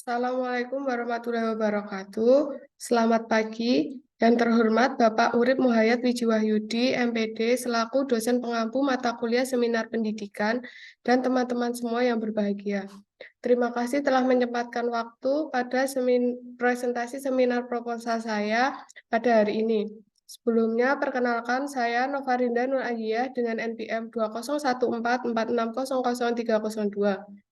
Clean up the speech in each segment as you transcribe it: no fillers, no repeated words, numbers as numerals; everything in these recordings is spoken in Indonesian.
Assalamualaikum warahmatullahi wabarakatuh. Selamat pagi. Yang terhormat Bapak Urip Muhayyad Wijiwahyudi, MPD, selaku dosen pengampu mata kuliah seminar pendidikan, dan teman-teman semua yang berbahagia. Terima kasih telah menyempatkan waktu pada presentasi seminar proposal saya pada hari ini. Sebelumnya, perkenalkan saya Novarinda Nur Ayiyah dengan NPM 201446000302.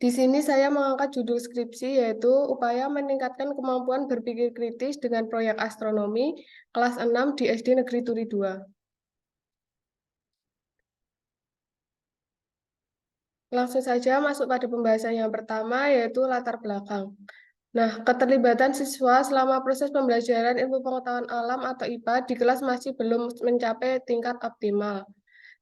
Di sini saya mengangkat judul skripsi yaitu upaya meningkatkan kemampuan berpikir kritis dengan proyek astronomi kelas 6 di SD Negeri Turi 2. Langsung saja masuk pada pembahasan yang pertama yaitu latar belakang. Nah, keterlibatan siswa selama proses pembelajaran ilmu pengetahuan alam atau IPA di kelas masih belum mencapai tingkat optimal.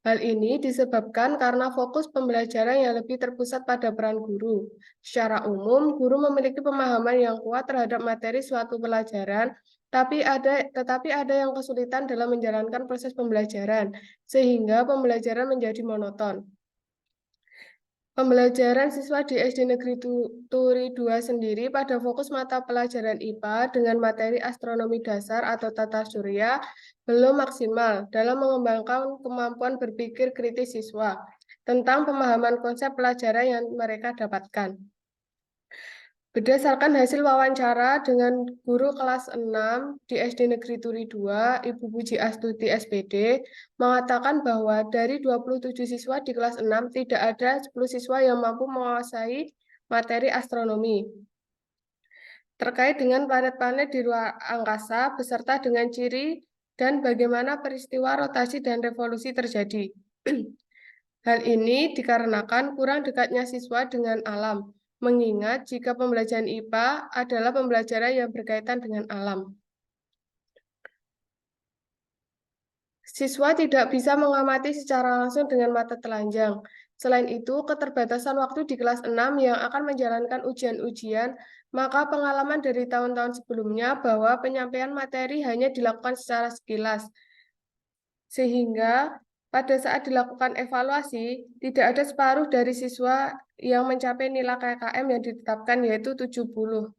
Hal ini disebabkan karena fokus pembelajaran yang lebih terpusat pada peran guru. Secara umum, guru memiliki pemahaman yang kuat terhadap materi suatu pelajaran, tetapi ada yang kesulitan dalam menjalankan proses pembelajaran, sehingga pembelajaran menjadi monoton. Pembelajaran siswa di SD Negeri Turi 2 sendiri pada fokus mata pelajaran IPA dengan materi astronomi dasar atau tata surya belum maksimal dalam mengembangkan kemampuan berpikir kritis siswa tentang pemahaman konsep pelajaran yang mereka dapatkan. Berdasarkan hasil wawancara dengan guru kelas 6 di SD Negeri Turi 2, Ibu Puji Astuti SPD, mengatakan bahwa dari 27 siswa di kelas 6, tidak ada 10 siswa yang mampu menguasai materi astronomi. Terkait dengan planet-planet di luar angkasa, beserta dengan ciri dan bagaimana peristiwa rotasi dan revolusi terjadi. Hal ini dikarenakan kurang dekatnya siswa dengan alam, mengingat jika pembelajaran IPA adalah pembelajaran yang berkaitan dengan alam. Siswa tidak bisa mengamati secara langsung dengan mata telanjang. Selain itu, keterbatasan waktu di kelas 6 yang akan menjalankan ujian-ujian, maka pengalaman dari tahun-tahun sebelumnya bahwa penyampaian materi hanya dilakukan secara sekilas. Sehingga pada saat dilakukan evaluasi, tidak ada separuh dari siswa yang mencapai nilai KKM yang ditetapkan yaitu 70.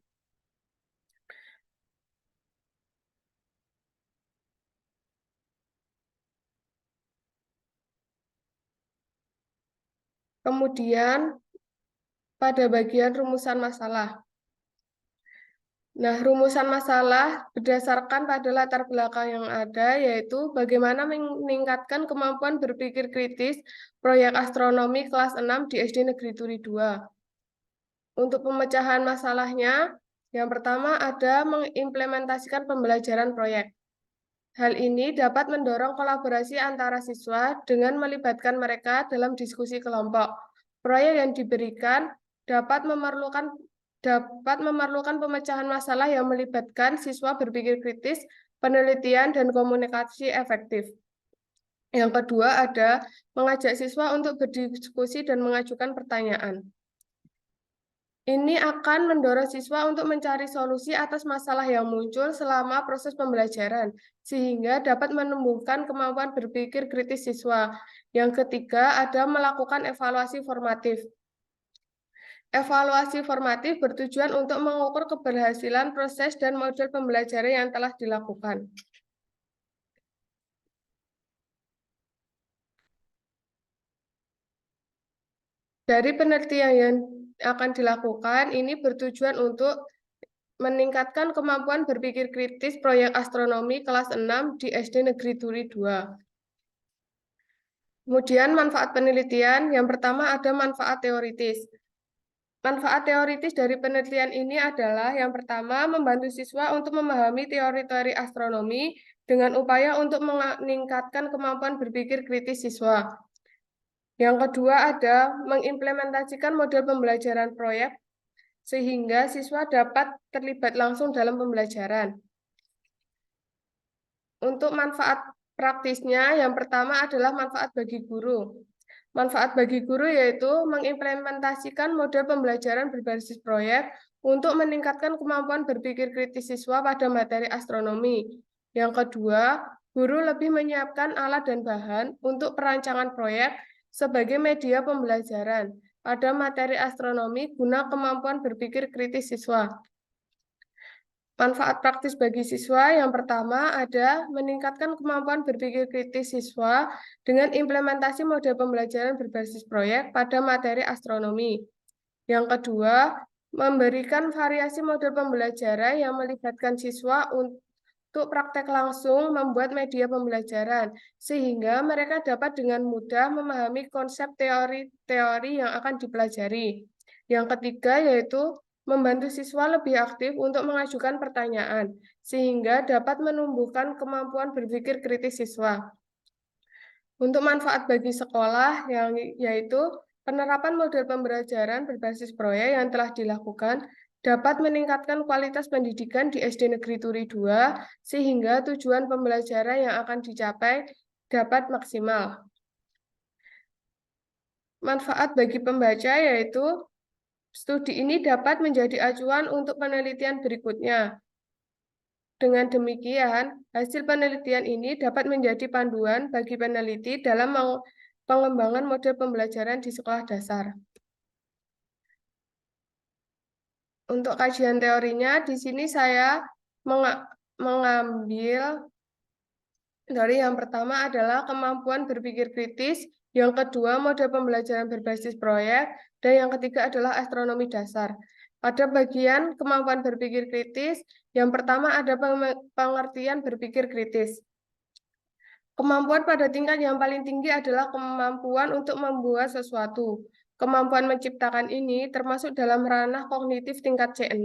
Kemudian pada bagian rumusan masalah. Nah, rumusan masalah berdasarkan pada latar belakang yang ada, yaitu bagaimana meningkatkan kemampuan berpikir kritis proyek astronomi kelas 6 di SD Negeri Turi 2. Untuk pemecahan masalahnya, yang pertama ada mengimplementasikan pembelajaran proyek. Hal ini dapat mendorong kolaborasi antara siswa dengan melibatkan mereka dalam diskusi kelompok. Proyek yang diberikan dapat memerlukan pemecahan masalah yang melibatkan siswa berpikir kritis, penelitian, dan komunikasi efektif. Yang kedua ada mengajak siswa untuk berdiskusi dan mengajukan pertanyaan. Ini akan mendorong siswa untuk mencari solusi atas masalah yang muncul selama proses pembelajaran, sehingga dapat menumbuhkan kemampuan berpikir kritis siswa. Yang ketiga ada melakukan evaluasi formatif. Evaluasi formatif bertujuan untuk mengukur keberhasilan proses dan model pembelajaran yang telah dilakukan. Dari penelitian yang akan dilakukan, ini bertujuan untuk meningkatkan kemampuan berpikir kritis proyek astronomi kelas 6 di SD Negeri Turi 2. Kemudian manfaat penelitian, yang pertama ada manfaat teoritis. Manfaat teoritis dari penelitian ini adalah yang pertama membantu siswa untuk memahami teori-teori astronomi dengan upaya untuk meningkatkan kemampuan berpikir kritis siswa. Yang kedua ada mengimplementasikan model pembelajaran proyek sehingga siswa dapat terlibat langsung dalam pembelajaran. Untuk manfaat praktisnya, yang pertama adalah manfaat bagi guru. Manfaat bagi guru yaitu mengimplementasikan model pembelajaran berbasis proyek untuk meningkatkan kemampuan berpikir kritis siswa pada materi astronomi. Yang kedua, guru lebih menyiapkan alat dan bahan untuk perancangan proyek sebagai media pembelajaran, pada materi astronomi guna kemampuan berpikir kritis siswa. Manfaat praktis bagi siswa yang pertama ada meningkatkan kemampuan berpikir kritis siswa dengan implementasi model pembelajaran berbasis proyek pada materi astronomi. Yang kedua, memberikan variasi model pembelajaran yang melibatkan siswa untuk praktek langsung membuat media pembelajaran, sehingga mereka dapat dengan mudah memahami konsep teori-teori yang akan dipelajari. Yang ketiga yaitu membantu siswa lebih aktif untuk mengajukan pertanyaan, sehingga dapat menumbuhkan kemampuan berpikir kritis siswa. Untuk manfaat bagi sekolah, yaitu penerapan model pembelajaran berbasis proyek yang telah dilakukan dapat meningkatkan kualitas pendidikan di SD Negeri Turi 2, sehingga tujuan pembelajaran yang akan dicapai dapat maksimal. Manfaat bagi pembaca yaitu studi ini dapat menjadi acuan untuk penelitian berikutnya. Dengan demikian, hasil penelitian ini dapat menjadi panduan bagi peneliti dalam pengembangan model pembelajaran di sekolah dasar. Untuk kajian teorinya, di sini saya mengambil dari yang pertama adalah kemampuan berpikir kritis, yang kedua model pembelajaran berbasis proyek, dan yang ketiga adalah astronomi dasar. Pada bagian kemampuan berpikir kritis, yang pertama ada pengertian berpikir kritis. Kemampuan pada tingkat yang paling tinggi adalah kemampuan untuk membuat sesuatu. Kemampuan menciptakan ini termasuk dalam ranah kognitif tingkat C6,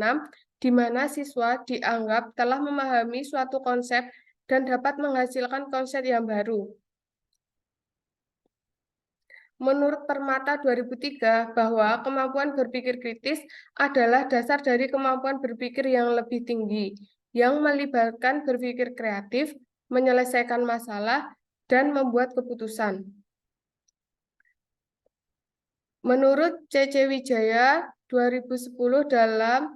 di mana siswa dianggap telah memahami suatu konsep dan dapat menghasilkan konsep yang baru. Menurut Permata 2003, bahwa kemampuan berpikir kritis adalah dasar dari kemampuan berpikir yang lebih tinggi, yang melibatkan berpikir kreatif, menyelesaikan masalah, dan membuat keputusan. Menurut C.C. Wijaya 2010 dalam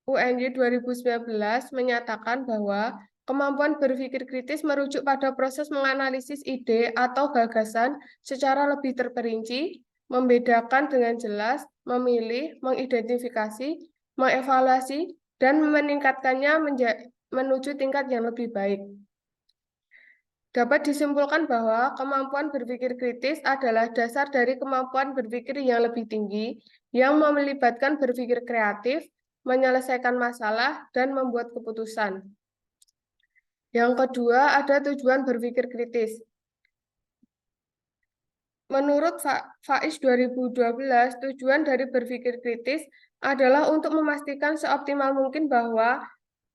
UNY 2019 menyatakan bahwa kemampuan berpikir kritis merujuk pada proses menganalisis ide atau gagasan secara lebih terperinci, membedakan dengan jelas, memilih, mengidentifikasi, mengevaluasi, dan meningkatkannya menuju tingkat yang lebih baik. Dapat disimpulkan bahwa kemampuan berpikir kritis adalah dasar dari kemampuan berpikir yang lebih tinggi, yang melibatkan berpikir kreatif, menyelesaikan masalah, dan membuat keputusan. Yang kedua, ada tujuan berpikir kritis. Menurut Faiz 2012, tujuan dari berpikir kritis adalah untuk memastikan seoptimal mungkin bahwa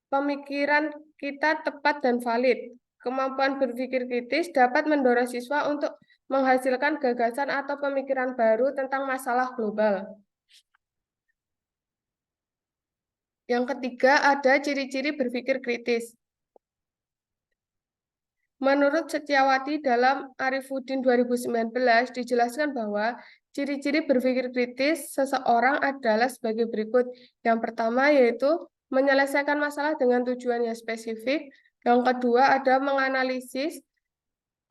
pemikiran kita tepat dan valid. Kemampuan berpikir kritis dapat mendorong siswa untuk menghasilkan gagasan atau pemikiran baru tentang masalah global. Yang ketiga, ada ciri-ciri berpikir kritis. Menurut Setiawati dalam Arifudin 2019 dijelaskan bahwa ciri-ciri berpikir kritis seseorang adalah sebagai berikut. Yang pertama yaitu menyelesaikan masalah dengan tujuan yang spesifik. Yang kedua ada menganalisis,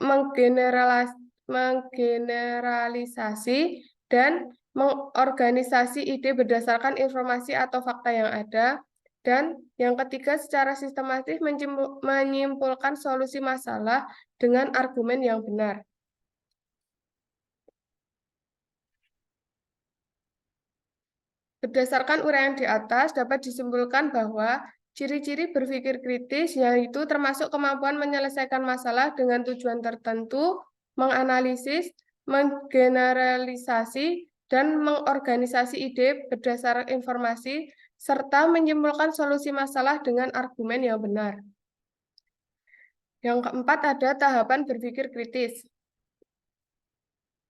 menggeneralisasi, dan mengorganisasi ide berdasarkan informasi atau fakta yang ada. Dan yang ketiga, secara sistematis menyimpulkan solusi masalah dengan argumen yang benar. Berdasarkan uraian di atas, dapat disimpulkan bahwa ciri-ciri berpikir kritis yaitu termasuk kemampuan menyelesaikan masalah dengan tujuan tertentu, menganalisis, menggeneralisasi, dan mengorganisasi ide berdasarkan informasi, serta menyimpulkan solusi masalah dengan argumen yang benar. Yang keempat ada tahapan berpikir kritis.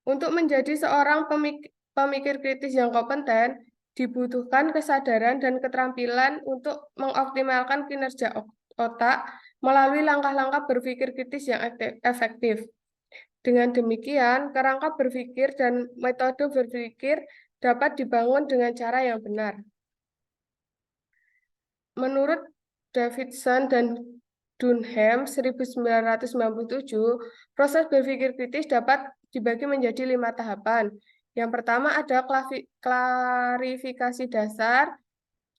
Untuk menjadi seorang pemikir kritis yang kompeten, dibutuhkan kesadaran dan keterampilan untuk mengoptimalkan kinerja otak melalui langkah-langkah berpikir kritis yang efektif. Dengan demikian, kerangka berpikir dan metode berpikir dapat dibangun dengan cara yang benar. Menurut Davidson dan Dunham 1997, proses berpikir kritis dapat dibagi menjadi 5 tahapan. Yang pertama ada klarifikasi dasar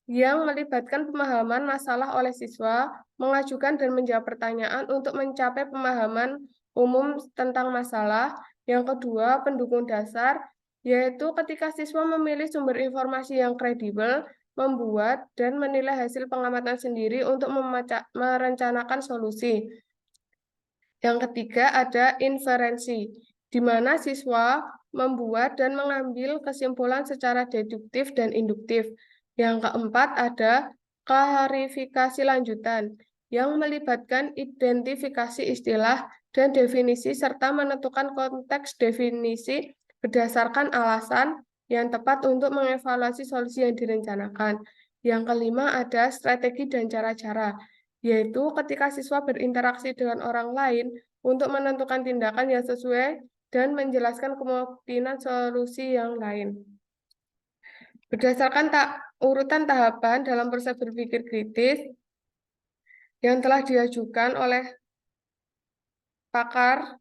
yang melibatkan pemahaman masalah oleh siswa, mengajukan dan menjawab pertanyaan untuk mencapai pemahaman umum tentang masalah. Yang kedua, pendukung dasar, yaitu ketika siswa memilih sumber informasi yang kredibel, membuat dan menilai hasil pengamatan sendiri untuk merencanakan solusi. Yang ketiga ada inferensi, di mana siswa membuat dan mengambil kesimpulan secara deduktif dan induktif. Yang keempat ada klarifikasi lanjutan, yang melibatkan identifikasi istilah dan definisi serta menentukan konteks definisi berdasarkan alasan yang tepat untuk mengevaluasi solusi yang direncanakan. Yang kelima ada strategi dan cara-cara, yaitu ketika siswa berinteraksi dengan orang lain untuk menentukan tindakan yang sesuai dan menjelaskan kemungkinan solusi yang lain. Berdasarkan urutan tahapan dalam proses berpikir kritis yang telah diajukan oleh pakar,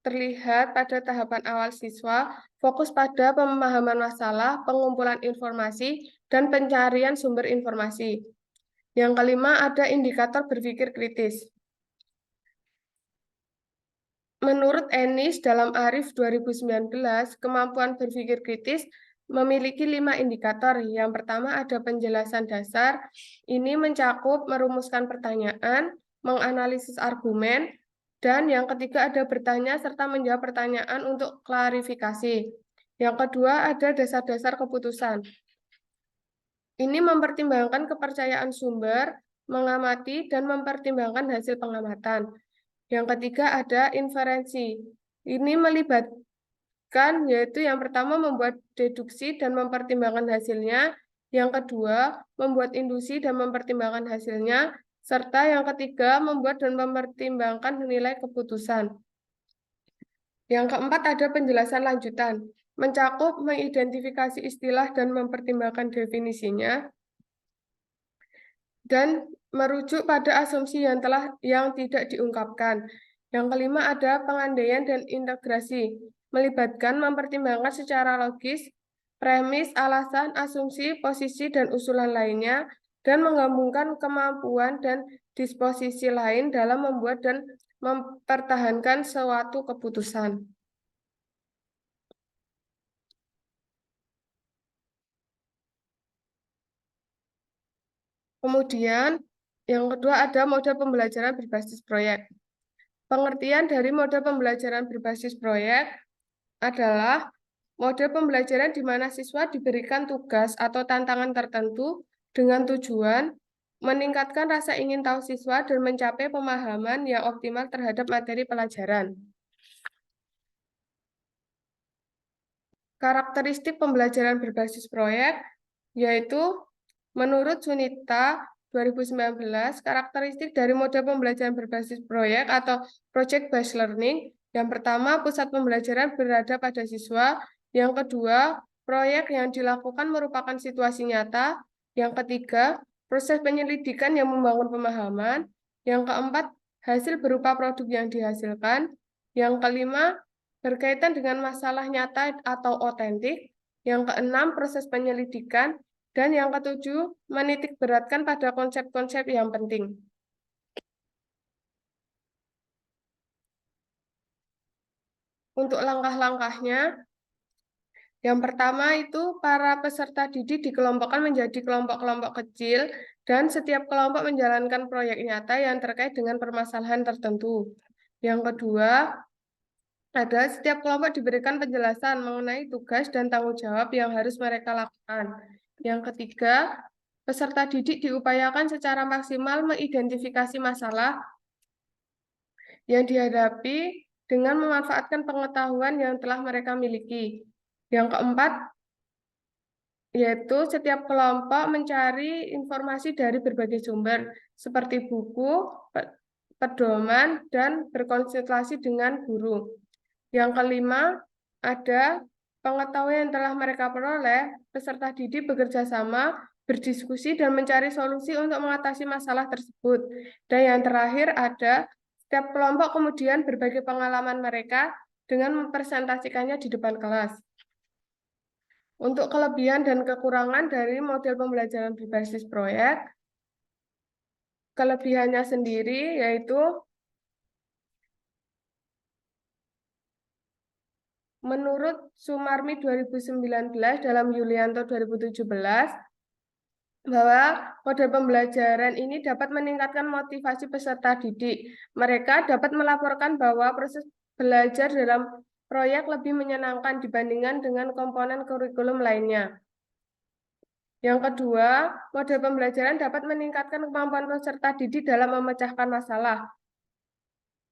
terlihat pada tahapan awal siswa fokus pada pemahaman masalah, pengumpulan informasi, dan pencarian sumber informasi. Yang kelima ada indikator berpikir kritis. Menurut Ennis dalam Arif 2019, kemampuan berpikir kritis memiliki 5 indikator. Yang pertama ada penjelasan dasar. Ini mencakup merumuskan pertanyaan, menganalisis argumen, dan yang ketiga ada bertanya serta menjawab pertanyaan untuk klarifikasi. Yang kedua ada dasar-dasar keputusan. Ini mempertimbangkan kepercayaan sumber, mengamati, dan mempertimbangkan hasil pengamatan. Yang ketiga ada inferensi. Ini melibatkan yaitu yang pertama membuat deduksi dan mempertimbangkan hasilnya, yang kedua membuat induksi dan mempertimbangkan hasilnya, serta yang ketiga membuat dan mempertimbangkan nilai keputusan. Yang keempat ada penjelasan lanjutan, mencakup mengidentifikasi istilah dan mempertimbangkan definisinya, dan merujuk pada asumsi yang tidak diungkapkan. Yang kelima ada pengandaian dan integrasi, melibatkan mempertimbangkan secara logis premis, alasan, asumsi, posisi, dan usulan lainnya, dan menggabungkan kemampuan dan disposisi lain dalam membuat dan mempertahankan suatu keputusan. Kemudian, yang kedua ada mode pembelajaran berbasis proyek. Pengertian dari mode pembelajaran berbasis proyek adalah mode pembelajaran di mana siswa diberikan tugas atau tantangan tertentu dengan tujuan meningkatkan rasa ingin tahu siswa dan mencapai pemahaman yang optimal terhadap materi pelajaran. Karakteristik pembelajaran berbasis proyek yaitu menurut Sunita 2019, karakteristik dari mode pembelajaran berbasis proyek atau project-based learning, yang pertama, pusat pembelajaran berada pada siswa, yang kedua, proyek yang dilakukan merupakan situasi nyata, yang ketiga, proses penyelidikan yang membangun pemahaman, yang keempat, hasil berupa produk yang dihasilkan, yang kelima, berkaitan dengan masalah nyata atau otentik, yang keenam, proses penyelidikan, dan yang ketujuh, menitik beratkan pada konsep-konsep yang penting. Untuk langkah-langkahnya, yang pertama itu para peserta didik dikelompokkan menjadi kelompok-kelompok kecil dan setiap kelompok menjalankan proyek nyata yang terkait dengan permasalahan tertentu. Yang kedua, setiap kelompok diberikan penjelasan mengenai tugas dan tanggung jawab yang harus mereka lakukan. Yang ketiga, peserta didik diupayakan secara maksimal mengidentifikasi masalah yang dihadapi dengan memanfaatkan pengetahuan yang telah mereka miliki. Yang keempat, yaitu setiap kelompok mencari informasi dari berbagai sumber, seperti buku, pedoman, dan berkonsultasi dengan guru. Yang kelima, ada pengetahuan yang telah mereka peroleh, peserta didik bekerja sama, berdiskusi, dan mencari solusi untuk mengatasi masalah tersebut. Dan yang terakhir ada, setiap kelompok kemudian berbagi pengalaman mereka dengan mempresentasikannya di depan kelas. Untuk kelebihan dan kekurangan dari model pembelajaran berbasis proyek, kelebihannya sendiri yaitu menurut Sumarmi 2019 dalam Yulianto 2017, bahwa model pembelajaran ini dapat meningkatkan motivasi peserta didik. Mereka dapat melaporkan bahwa proses belajar dalam proyek lebih menyenangkan dibandingkan dengan komponen kurikulum lainnya. Yang kedua, model pembelajaran dapat meningkatkan kemampuan peserta didik dalam memecahkan masalah.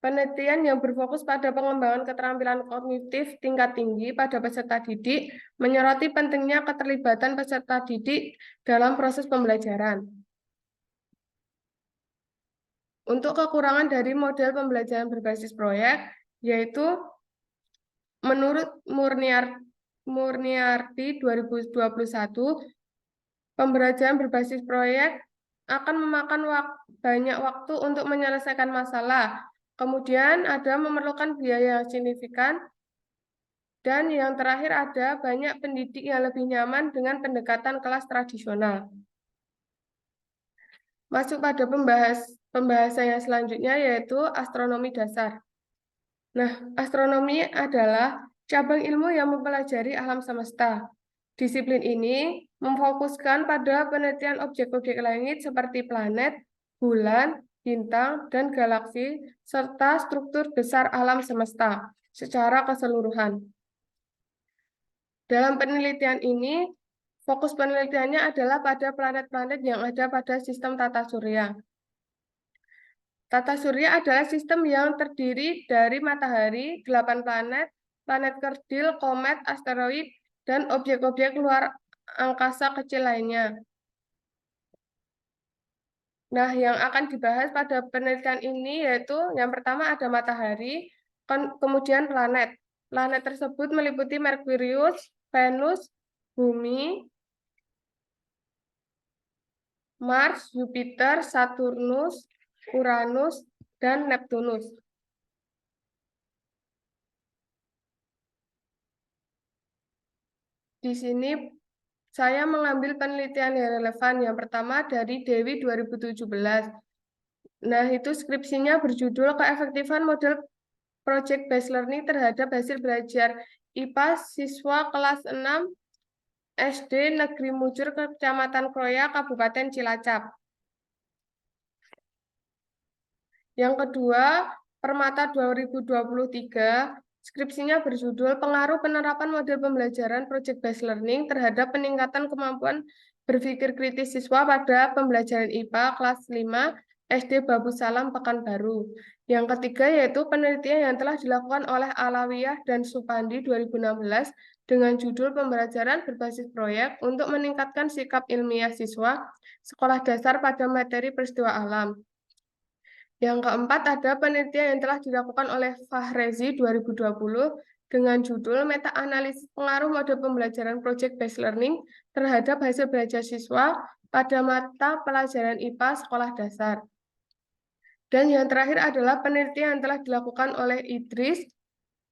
Penelitian yang berfokus pada pengembangan keterampilan kognitif tingkat tinggi pada peserta didik menyoroti pentingnya keterlibatan peserta didik dalam proses pembelajaran. Untuk kekurangan dari model pembelajaran berbasis proyek, yaitu menurut Murniarti 2021, pembelajaran berbasis proyek akan memakan banyak waktu untuk menyelesaikan masalah. Kemudian ada memerlukan biaya yang signifikan. Dan yang terakhir ada banyak pendidik yang lebih nyaman dengan pendekatan kelas tradisional. Masuk pada pembahasan yang selanjutnya yaitu astronomi dasar. Nah, astronomi adalah cabang ilmu yang mempelajari alam semesta. Disiplin ini memfokuskan pada penelitian objek-objek langit seperti planet, bulan, bintang, dan galaksi, serta struktur besar alam semesta secara keseluruhan. Dalam penelitian ini, fokus penelitiannya adalah pada planet-planet yang ada pada sistem tata surya. Tata surya adalah sistem yang terdiri dari matahari, 8 planet, planet kerdil, komet, asteroid, dan objek-objek luar angkasa kecil lainnya. Nah, yang akan dibahas pada penelitian ini yaitu yang pertama ada matahari, kemudian planet. Planet tersebut meliputi Merkurius, Venus, Bumi, Mars, Jupiter, Saturnus, Uranus, dan Neptunus. Di sini saya mengambil penelitian yang relevan. Yang pertama dari Dewi 2017. Nah, itu skripsinya berjudul Keefektifan Model Project Based Learning terhadap hasil belajar IPA siswa kelas 6 SD Negeri Mujur Kecamatan Kroya, Kabupaten Cilacap. Yang kedua, Permata 2023, skripsinya berjudul Pengaruh Penerapan Model Pembelajaran Project Based Learning terhadap Peningkatan Kemampuan Berpikir Kritis Siswa pada Pembelajaran IPA kelas 5 SD Babu Salam Pekanbaru. Yang ketiga yaitu penelitian yang telah dilakukan oleh Alawiyah dan Supandi 2016 dengan judul Pembelajaran Berbasis Proyek untuk Meningkatkan Sikap Ilmiah Siswa Sekolah Dasar pada Materi Peristiwa Alam. Yang keempat ada penelitian yang telah dilakukan oleh Fahrezi 2020 dengan judul Meta-analisis pengaruh model pembelajaran Project Based Learning terhadap hasil belajar siswa pada mata pelajaran IPA sekolah dasar. Dan yang terakhir adalah penelitian yang telah dilakukan oleh Idris,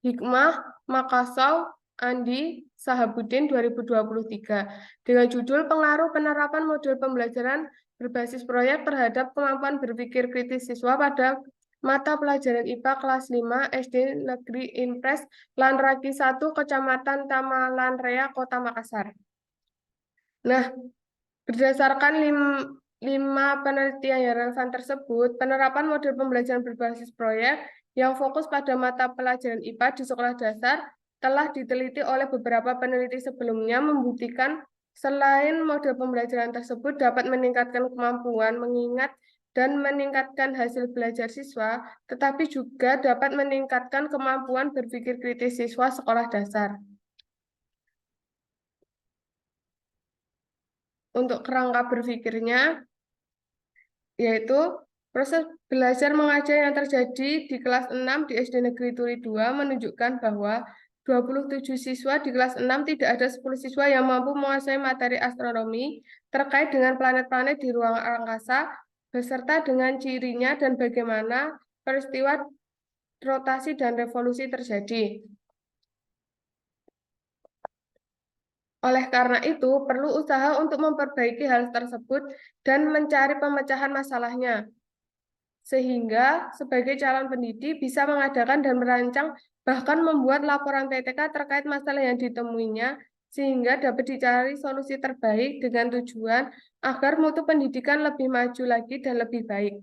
Hikmah, Makasau, Andi, Sahabudin 2023 dengan judul Pengaruh Penerapan Model Pembelajaran Berbasis Proyek terhadap Kemampuan Berpikir Kritis Siswa pada mata pelajaran IPA kelas 5 SD Negeri Impres Lanraki 1 Kecamatan Tamalanrea Kota Makassar. Nah, berdasarkan 5 penelitian yang relevan tersebut, penerapan model pembelajaran berbasis proyek yang fokus pada mata pelajaran IPA di sekolah dasar telah diteliti oleh beberapa peneliti sebelumnya membuktikan selain model pembelajaran tersebut dapat meningkatkan kemampuan mengingat dan meningkatkan hasil belajar siswa, tetapi juga dapat meningkatkan kemampuan berpikir kritis siswa sekolah dasar. Untuk kerangka berpikirnya, yaitu proses belajar mengajar yang terjadi di kelas 6 di SD Negeri Turi 2 menunjukkan bahwa 27 siswa di kelas 6 tidak ada 10 siswa yang mampu menguasai materi astronomi terkait dengan planet-planet di ruang angkasa beserta dengan cirinya dan bagaimana peristiwa rotasi dan revolusi terjadi. Oleh karena itu, perlu usaha untuk memperbaiki hal tersebut dan mencari pemecahan masalahnya. Sehingga sebagai calon pendidik bisa mengadakan dan merancang bahkan membuat laporan PTK terkait masalah yang ditemuinya sehingga dapat dicari solusi terbaik dengan tujuan agar mutu pendidikan lebih maju lagi dan lebih baik.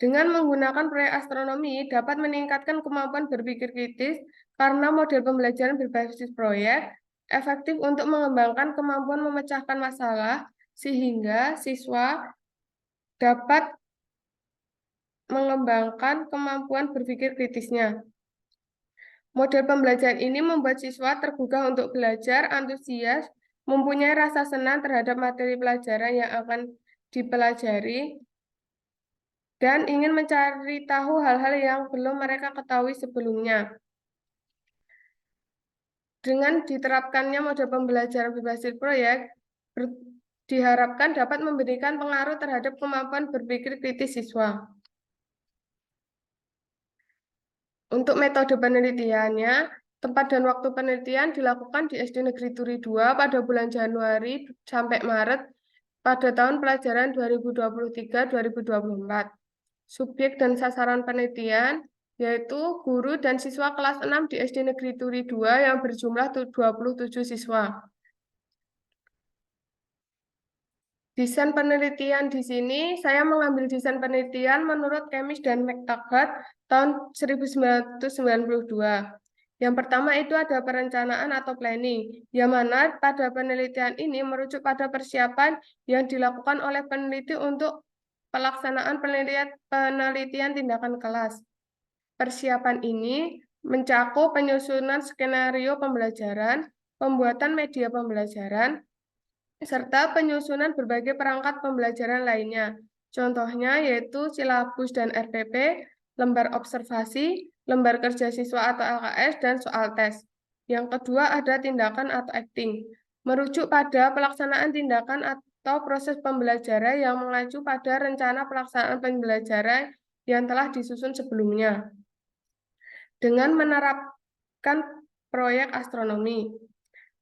Dengan menggunakan proyek astronomi dapat meningkatkan kemampuan berpikir kritis karena model pembelajaran berbasis proyek efektif untuk mengembangkan kemampuan memecahkan masalah sehingga siswa dapat mengembangkan kemampuan berpikir kritisnya. Model pembelajaran ini membuat siswa tergugah untuk belajar, antusias, mempunyai rasa senang terhadap materi pelajaran yang akan dipelajari, dan ingin mencari tahu hal-hal yang belum mereka ketahui sebelumnya. Dengan diterapkannya model pembelajaran berbasis proyek, diharapkan dapat memberikan pengaruh terhadap kemampuan berpikir kritis siswa. Untuk metode penelitiannya, tempat dan waktu penelitian dilakukan di SD Negeri Turi 2 pada bulan Januari sampai Maret pada tahun pelajaran 2023-2024. Subjek dan sasaran penelitian yaitu guru dan siswa kelas 6 di SD Negeri Turi 2 yang berjumlah 27 siswa. Desain penelitian di sini, saya mengambil desain penelitian menurut Kemis dan McTaggart tahun 1992. Yang pertama itu ada perencanaan atau planning, yang mana pada penelitian ini merujuk pada persiapan yang dilakukan oleh peneliti untuk pelaksanaan penelitian tindakan kelas. Persiapan ini mencakup penyusunan skenario pembelajaran, pembuatan media pembelajaran, serta penyusunan berbagai perangkat pembelajaran lainnya. Contohnya yaitu silabus dan RPP, lembar observasi, lembar kerja siswa atau LKS, dan soal tes. Yang kedua ada tindakan atau acting, merujuk pada pelaksanaan tindakan atau proses pembelajaran yang mengacu pada rencana pelaksanaan pembelajaran yang telah disusun sebelumnya. Dengan menerapkan proyek astronomi,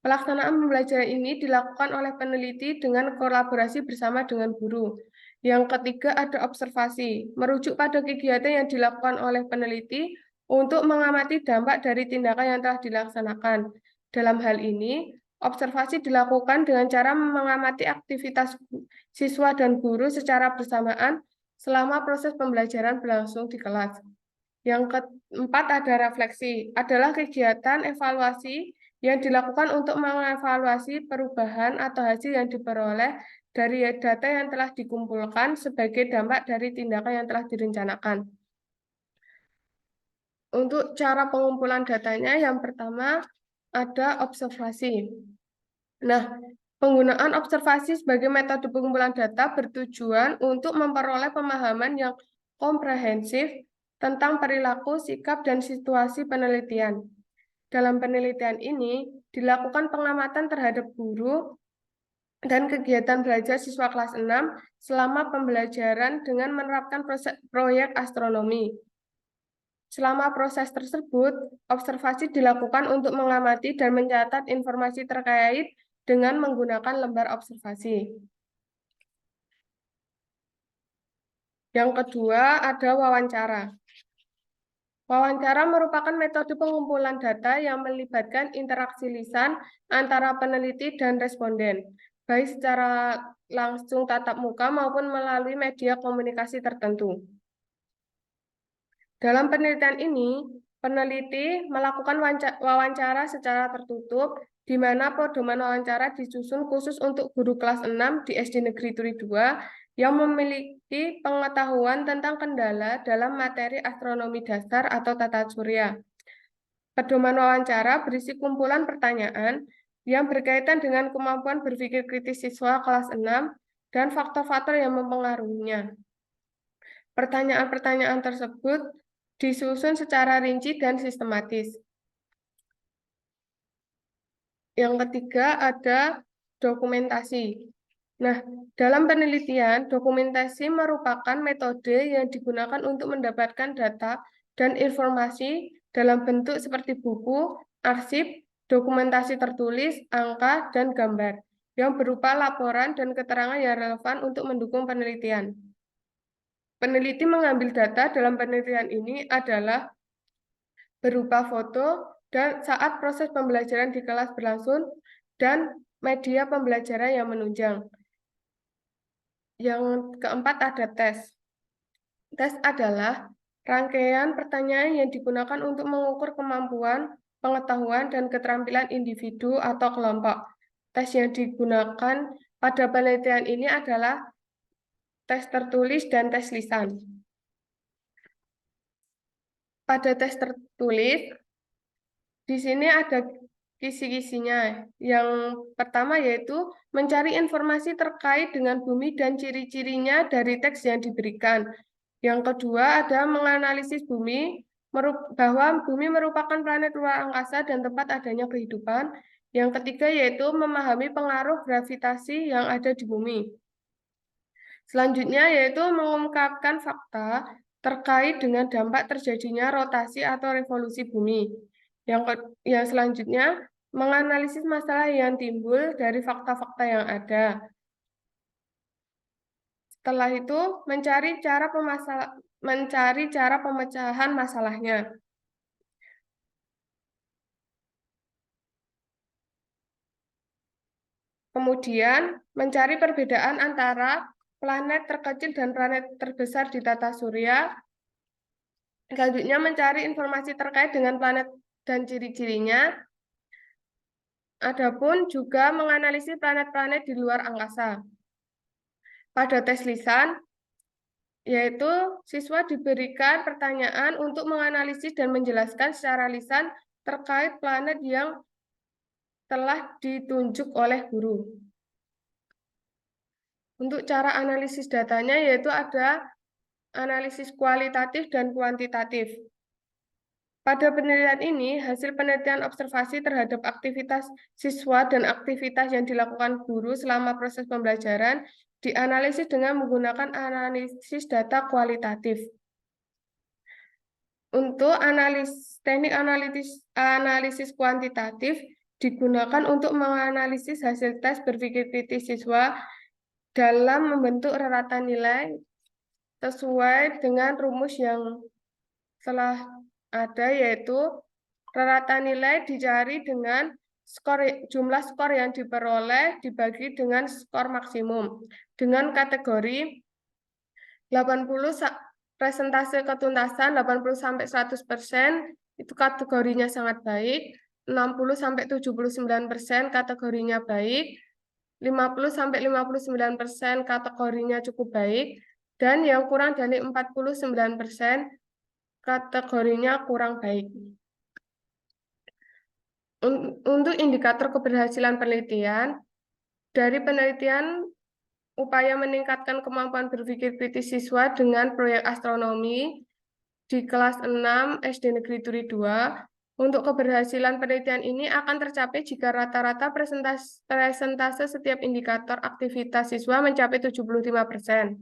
pelaksanaan pembelajaran ini dilakukan oleh peneliti dengan kolaborasi bersama dengan guru. Yang ketiga ada observasi, merujuk pada kegiatan yang dilakukan oleh peneliti untuk mengamati dampak dari tindakan yang telah dilaksanakan. Dalam hal ini, observasi dilakukan dengan cara mengamati aktivitas siswa dan guru secara bersamaan selama proses pembelajaran berlangsung di kelas. Yang keempat ada refleksi, adalah kegiatan evaluasi yang dilakukan untuk mengevaluasi perubahan atau hasil yang diperoleh dari data yang telah dikumpulkan sebagai dampak dari tindakan yang telah direncanakan. Untuk cara pengumpulan datanya, yang pertama ada observasi. Nah, penggunaan observasi sebagai metode pengumpulan data bertujuan untuk memperoleh pemahaman yang komprehensif tentang perilaku, sikap, dan situasi penelitian. Dalam penelitian ini, dilakukan pengamatan terhadap guru dan kegiatan belajar siswa kelas 6 selama pembelajaran dengan menerapkan proyek astronomi. Selama proses tersebut, observasi dilakukan untuk mengamati dan mencatat informasi terkait dengan menggunakan lembar observasi. Yang kedua, ada wawancara. Wawancara merupakan metode pengumpulan data yang melibatkan interaksi lisan antara peneliti dan responden, baik secara langsung tatap muka maupun melalui media komunikasi tertentu. Dalam penelitian ini, peneliti melakukan wawancara secara tertutup, di mana pedoman wawancara disusun khusus untuk guru kelas 6 di SD Negeri Turi 2 yang memiliki pengetahuan tentang kendala dalam materi astronomi dasar atau tata surya. Pedoman wawancara berisi kumpulan pertanyaan yang berkaitan dengan kemampuan berpikir kritis siswa kelas 6 dan faktor-faktor yang mempengaruhinya. Pertanyaan-pertanyaan tersebut disusun secara rinci dan sistematis. Yang ketiga ada dokumentasi. Nah, dalam penelitian, dokumentasi merupakan metode yang digunakan untuk mendapatkan data dan informasi dalam bentuk seperti buku, arsip, dokumentasi tertulis, angka, dan gambar yang berupa laporan dan keterangan yang relevan untuk mendukung penelitian. Peneliti mengambil data dalam penelitian ini adalah berupa foto dan saat proses pembelajaran di kelas berlangsung dan media pembelajaran yang menunjang. Yang keempat ada tes. Tes adalah rangkaian pertanyaan yang digunakan untuk mengukur kemampuan, pengetahuan, dan keterampilan individu atau kelompok. Tes yang digunakan pada penelitian ini adalah tes tertulis dan tes lisan. Pada tes tertulis, di sini ada kisi-kisinya. Yang pertama yaitu mencari informasi terkait dengan bumi dan ciri-cirinya dari teks yang diberikan. Yang kedua ada menganalisis bumi, bahwa bumi merupakan planet luar angkasa dan tempat adanya kehidupan. Yang ketiga yaitu memahami pengaruh gravitasi yang ada di bumi. Selanjutnya yaitu mengungkapkan fakta terkait dengan dampak terjadinya rotasi atau revolusi bumi. Yang selanjutnya menganalisis masalah yang timbul dari fakta-fakta yang ada. Setelah itu mencari cara pemecahan masalahnya. Kemudian mencari perbedaan antara planet terkecil dan planet terbesar di tata surya. Selanjutnya mencari informasi terkait dengan planet dan ciri-cirinya. Adapun juga menganalisis planet-planet di luar angkasa. Pada tes lisan, yaitu siswa diberikan pertanyaan untuk menganalisis dan menjelaskan secara lisan terkait planet yang telah ditunjuk oleh guru. Untuk cara analisis datanya yaitu ada analisis kualitatif dan kuantitatif. Pada penelitian ini, hasil penelitian observasi terhadap aktivitas siswa dan aktivitas yang dilakukan guru selama proses pembelajaran dianalisis dengan menggunakan analisis data kualitatif. Untuk teknik analisis kuantitatif digunakan untuk menganalisis hasil tes berpikir kritis siswa dalam membentuk reratan nilai sesuai dengan rumus yang telah ada, yaitu reratan nilai dicari dengan jumlah skor yang diperoleh dibagi dengan skor maksimum dengan kategori 80 presentase ketuntasan 80-100% itu kategorinya sangat baik, 60-79% kategorinya baik, 50-59% kategorinya cukup baik, dan yang kurang dari 49% kategorinya kurang baik. Untuk indikator keberhasilan penelitian, dari penelitian upaya meningkatkan kemampuan berpikir kritis siswa dengan proyek astronomi di kelas 6 SD Negeri Turi 2, untuk keberhasilan penelitian ini akan tercapai jika rata-rata presentase setiap indikator aktivitas siswa mencapai 75%.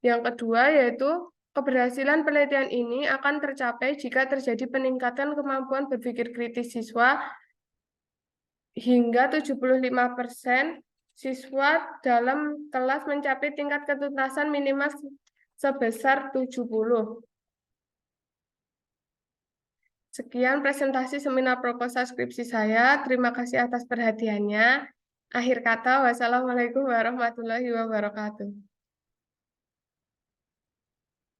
Yang kedua yaitu keberhasilan penelitian ini akan tercapai jika terjadi peningkatan kemampuan berpikir kritis siswa hingga 75% siswa dalam kelas mencapai tingkat ketuntasan minimal sebesar 70. Sekian presentasi seminar proposal skripsi saya. Terima kasih atas perhatiannya. Akhir kata, wassalamualaikum warahmatullahi wabarakatuh.